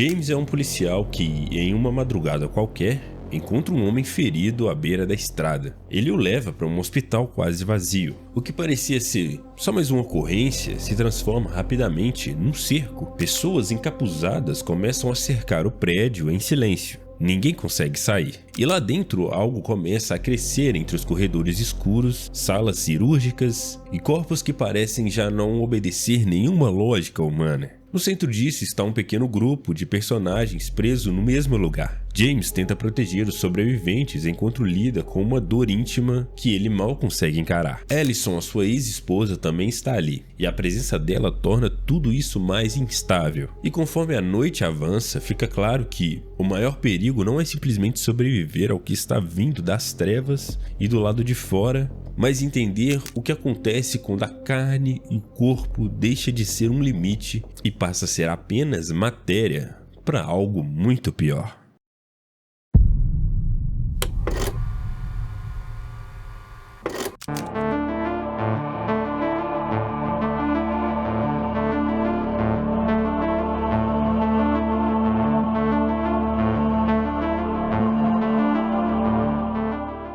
James é um policial que, em uma madrugada qualquer, encontra um homem ferido à beira da estrada. Ele o leva para um hospital quase vazio. O que parecia ser só mais uma ocorrência se transforma rapidamente num cerco. Pessoas encapuzadas começam a cercar o prédio em silêncio. Ninguém consegue sair. E lá dentro algo começa a crescer entre os corredores escuros, salas cirúrgicas e corpos que parecem já não obedecer nenhuma lógica humana. No centro disso está um pequeno grupo de personagens preso no mesmo lugar. James tenta proteger os sobreviventes enquanto lida com uma dor íntima que ele mal consegue encarar. Allison, a sua ex-esposa, também está ali, e a presença dela torna tudo isso mais instável. E conforme a noite avança, fica claro que o maior perigo não é simplesmente sobreviver ao que está vindo das trevas e do lado de fora, mas entender o que acontece quando a carne e o corpo deixa de ser um limite e passa a ser apenas matéria para algo muito pior.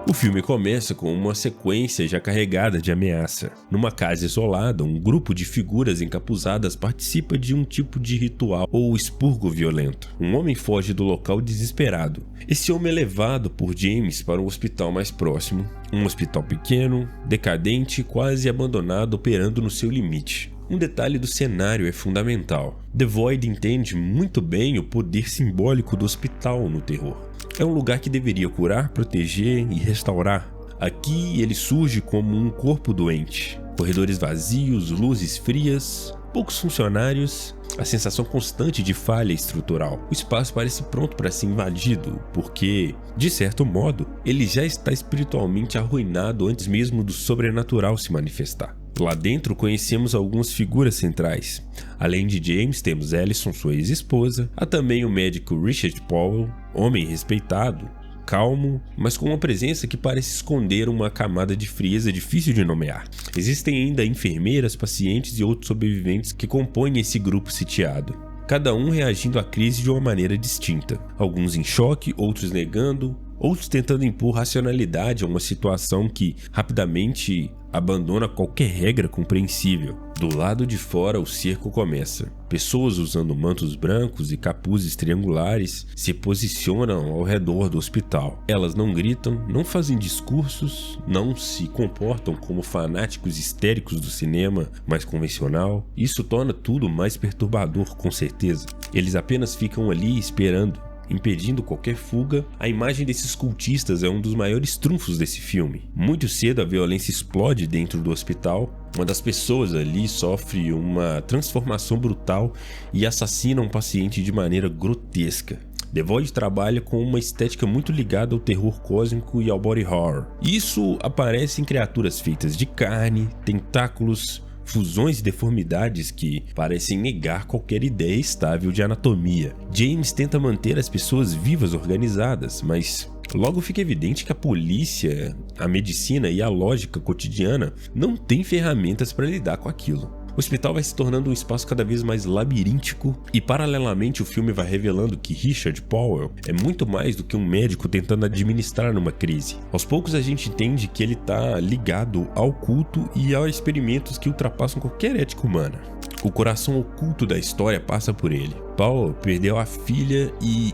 O filme começa com uma sequência já carregada de ameaça. Numa casa isolada, um grupo de figuras encapuzadas participa de um tipo de ritual ou expurgo violento. Um homem foge do local desesperado. Esse homem é levado por James para um hospital mais próximo, um hospital pequeno, decadente e quase abandonado, operando no seu limite. Um detalhe do cenário é fundamental. The Void entende muito bem o poder simbólico do hospital no terror. É um lugar que deveria curar, proteger e restaurar. Aqui ele surge como um corpo doente. Corredores vazios, luzes frias, poucos funcionários, a sensação constante de falha estrutural. O espaço parece pronto para ser invadido, porque, de certo modo, ele já está espiritualmente arruinado antes mesmo do sobrenatural se manifestar. Lá dentro conhecemos algumas figuras centrais. Além de James, temos Allison, sua ex-esposa. Há também o médico Richard Powell, homem respeitado, calmo, mas com uma presença que parece esconder uma camada de frieza difícil de nomear. Existem ainda enfermeiras, pacientes e outros sobreviventes que compõem esse grupo sitiado, cada um reagindo à crise de uma maneira distinta. Alguns em choque, outros negando, outros tentando impor racionalidade a uma situação que rapidamente abandona qualquer regra compreensível. Do lado de fora, o cerco começa. Pessoas usando mantos brancos e capuzes triangulares se posicionam ao redor do hospital. Elas não gritam, não fazem discursos, não se comportam como fanáticos histéricos do cinema mais convencional. Isso torna tudo mais perturbador, com certeza. Eles apenas ficam ali esperando, impedindo qualquer fuga. A imagem desses cultistas é um dos maiores trunfos desse filme. Muito cedo a violência explode dentro do hospital. Uma das pessoas ali sofre uma transformação brutal e assassina um paciente de maneira grotesca. The Void trabalha com uma estética muito ligada ao terror cósmico e ao body horror. Isso aparece em criaturas feitas de carne, tentáculos, fusões e deformidades que parecem negar qualquer ideia estável de anatomia. James tenta manter as pessoas vivas organizadas, mas logo fica evidente que a polícia, a medicina e a lógica cotidiana não têm ferramentas para lidar com aquilo. O hospital vai se tornando um espaço cada vez mais labiríntico e, paralelamente, o filme vai revelando que Richard Powell é muito mais do que um médico tentando administrar numa crise. Aos poucos a gente entende que ele está ligado ao culto e a experimentos que ultrapassam qualquer ética humana. O coração oculto da história passa por ele. Powell perdeu a filha e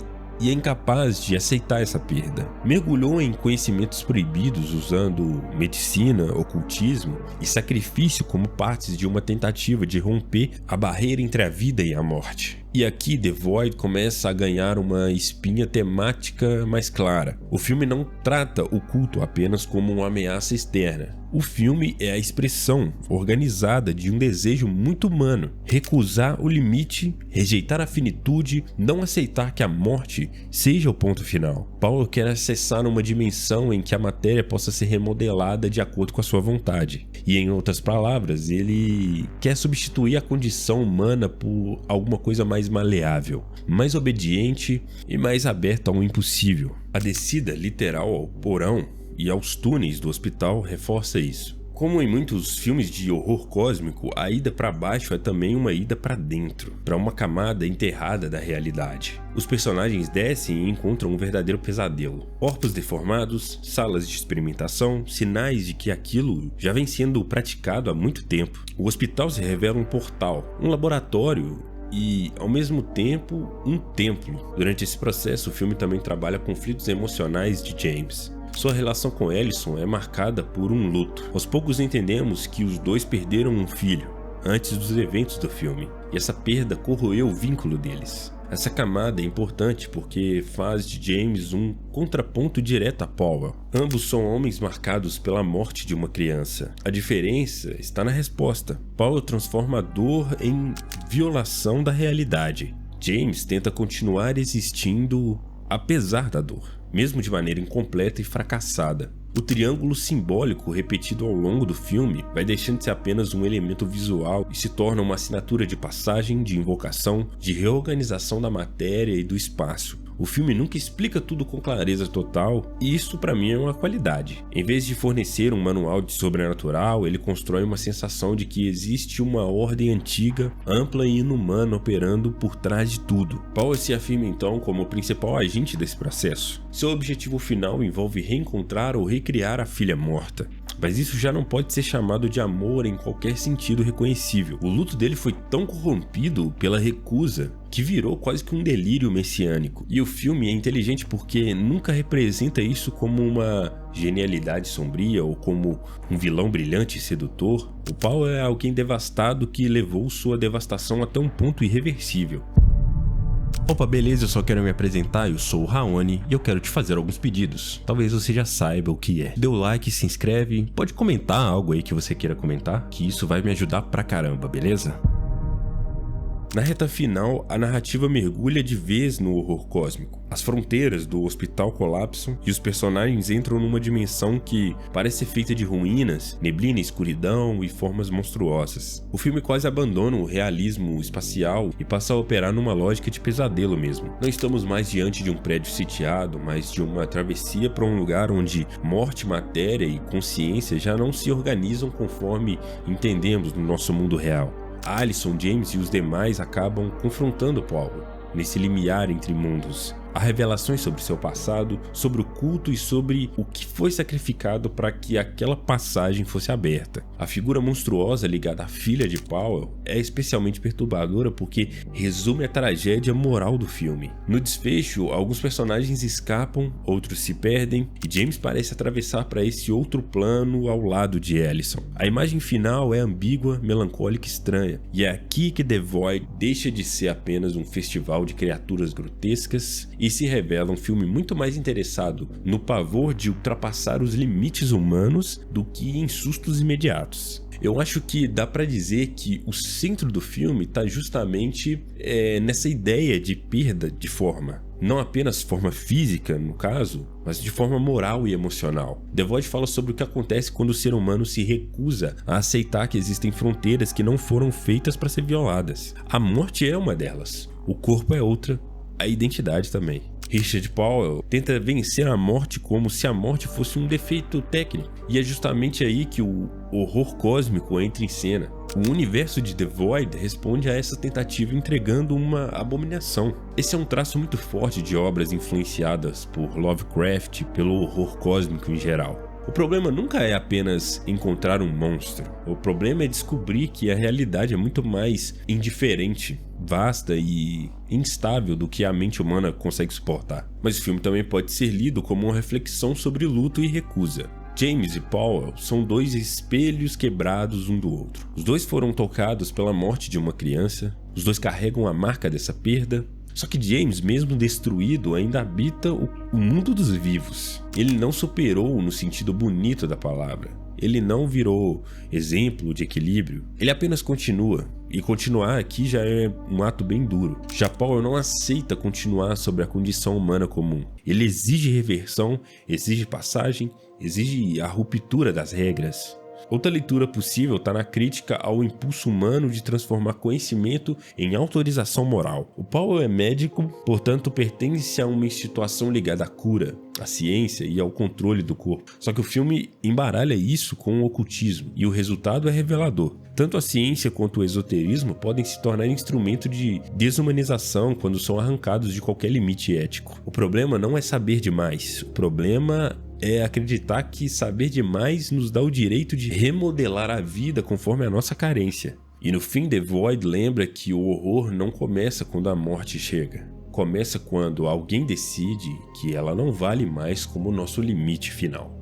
é incapaz de aceitar essa perda. Mergulhou em conhecimentos proibidos usando medicina, ocultismo e sacrifício como partes de uma tentativa de romper a barreira entre a vida e a morte. E aqui The Void começa a ganhar uma espinha temática mais clara. O filme não trata o culto apenas como uma ameaça externa. O filme é a expressão organizada de um desejo muito humano: recusar o limite, rejeitar a finitude, não aceitar que a morte seja o ponto final. Paulo quer acessar uma dimensão em que a matéria possa ser remodelada de acordo com a sua vontade. E, em outras palavras, ele quer substituir a condição humana por alguma coisa mais maleável, mais obediente e mais aberta ao impossível. A descida literal ao porão e aos túneis do hospital reforça isso. Como em muitos filmes de horror cósmico, a ida para baixo é também uma ida para dentro, para uma camada enterrada da realidade. Os personagens descem e encontram um verdadeiro pesadelo. Corpos deformados, salas de experimentação, sinais de que aquilo já vem sendo praticado há muito tempo. O hospital se revela um portal, um laboratório e, ao mesmo tempo, um templo. Durante esse processo, o filme também trabalha conflitos emocionais de James. Sua relação com Ellison é marcada por um luto. Aos poucos entendemos que os dois perderam um filho antes dos eventos do filme, e essa perda corroeu o vínculo deles. Essa camada é importante porque faz de James um contraponto direto a Powell. Ambos são homens marcados pela morte de uma criança. A diferença está na resposta. Powell transforma a dor em violação da realidade. James tenta continuar existindo apesar da dor, mesmo de maneira incompleta e fracassada. O triângulo simbólico repetido ao longo do filme vai deixando de ser apenas um elemento visual e se torna uma assinatura de passagem, de invocação, de reorganização da matéria e do espaço. O filme nunca explica tudo com clareza total, e isso para mim é uma qualidade. Em vez de fornecer um manual de sobrenatural, ele constrói uma sensação de que existe uma ordem antiga, ampla e inumana operando por trás de tudo. Powell se afirma então como o principal agente desse processo. Seu objetivo final envolve reencontrar ou recriar a filha morta. Mas isso já não pode ser chamado de amor em qualquer sentido reconhecível. O luto dele foi tão corrompido pela recusa que virou quase que um delírio messiânico. E o filme é inteligente porque nunca representa isso como uma genialidade sombria ou como um vilão brilhante e sedutor. O Powell é alguém devastado que levou sua devastação até um ponto irreversível. Opa, beleza, eu só quero me apresentar, eu sou o Raoni e eu quero te fazer alguns pedidos. Talvez você já saiba o que é. Dê o like, se inscreve, pode comentar algo aí que você queira comentar, que isso vai me ajudar pra caramba, beleza? Na reta final, a narrativa mergulha de vez no horror cósmico. As fronteiras do hospital colapsam e os personagens entram numa dimensão que parece ser feita de ruínas, neblina, escuridão e formas monstruosas. O filme quase abandona o realismo espacial e passa a operar numa lógica de pesadelo mesmo. Não estamos mais diante de um prédio sitiado, mas de uma travessia para um lugar onde morte, matéria e consciência já não se organizam conforme entendemos no nosso mundo real. Ellison, James e os demais acabam confrontando Powell nesse limiar entre mundos. Há revelações sobre seu passado, sobre o culto e sobre o que foi sacrificado para que aquela passagem fosse aberta. A figura monstruosa ligada à filha de Powell é especialmente perturbadora porque resume a tragédia moral do filme. No desfecho, alguns personagens escapam, outros se perdem, e James parece atravessar para esse outro plano ao lado de Ellison. A imagem final é ambígua, melancólica e estranha, e é aqui que The Void deixa de ser apenas um festival de criaturas grotescas e se revela um filme muito mais interessado no pavor de ultrapassar os limites humanos do que em sustos imediatos. Eu acho que dá pra dizer que o centro do filme tá justamente nessa ideia de perda de forma. Não apenas forma física, no caso, mas de forma moral e emocional. The Void fala sobre o que acontece quando o ser humano se recusa a aceitar que existem fronteiras que não foram feitas para ser violadas. A morte é uma delas, o corpo é outra, a identidade também. Richard Powell tenta vencer a morte como se a morte fosse um defeito técnico, e é justamente aí que o horror cósmico entra em cena. O universo de The Void responde a essa tentativa entregando uma abominação. Esse é um traço muito forte de obras influenciadas por Lovecraft e pelo horror cósmico em geral. O problema nunca é apenas encontrar um monstro. O problema é descobrir que a realidade é muito mais indiferente, vasta e instável do que a mente humana consegue suportar. Mas o filme também pode ser lido como uma reflexão sobre luto e recusa. James e Powell são dois espelhos quebrados um do outro. Os dois foram tocados pela morte de uma criança, os dois carregam a marca dessa perda. Só que James, mesmo destruído, ainda habita o mundo dos vivos. Ele não superou no sentido bonito da palavra. Ele não virou exemplo de equilíbrio. Ele apenas continua. E continuar aqui já é um ato bem duro. Já Powell não aceita continuar sobre a condição humana comum. Ele exige reversão, exige passagem, exige a ruptura das regras. Outra leitura possível está na crítica ao impulso humano de transformar conhecimento em autorização moral. O Powell é médico, portanto pertence a uma instituição ligada à cura, à ciência e ao controle do corpo. Só que o filme embaralha isso com o ocultismo, e o resultado é revelador. Tanto a ciência quanto o esoterismo podem se tornar instrumento de desumanização quando são arrancados de qualquer limite ético. O problema não é saber demais, o problema é acreditar que saber demais nos dá o direito de remodelar a vida conforme a nossa carência. E no fim, The Void lembra que o horror não começa quando a morte chega. Começa quando alguém decide que ela não vale mais como nosso limite final.